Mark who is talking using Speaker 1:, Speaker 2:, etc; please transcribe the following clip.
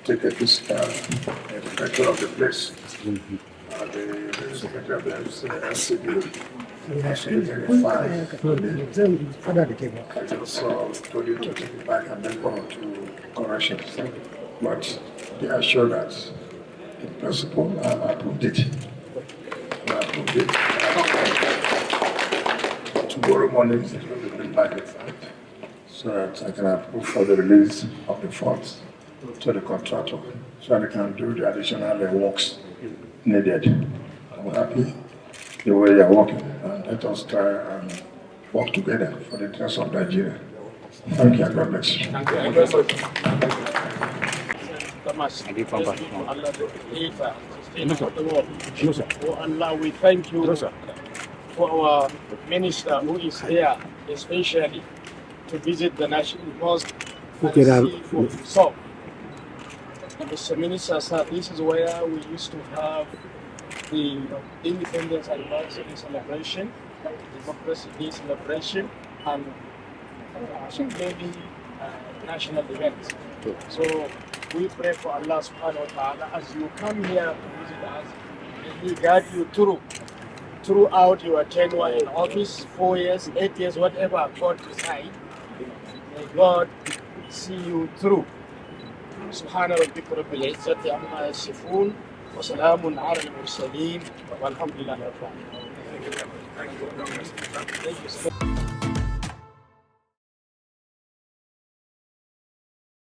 Speaker 1: take a physical picture of the place. The secretary of the SCB actually five. I just told you to take it back and then go to corrections. But they are sure that in principle I approved it. Tomorrow morning it will be bring back the fund so that I can approve for the release of the funds to the contractor so they can do the additional works needed. I'm happy the way they are working, and let us try and work together for the interest of Nigeria. Thank you and God bless you.
Speaker 2: Thank you very much. Oh Allah, we thank you for our minister who is here, especially to visit the National Mosque and see for himself. Mr. Minister, sir, this is where we used to have the Independence Anniversary celebration, Democracy Day celebration, and maybe national events. So we pray for Allah subhanahu wa ta'ala as you come here to visit us, and He guide you throughout your tenure in office, 4 years, 8 years, whatever God decides. May God see you through. سبحان ربك رب العزة عما يصفون وسلام على المرسلين والحمد لله رب العالمين.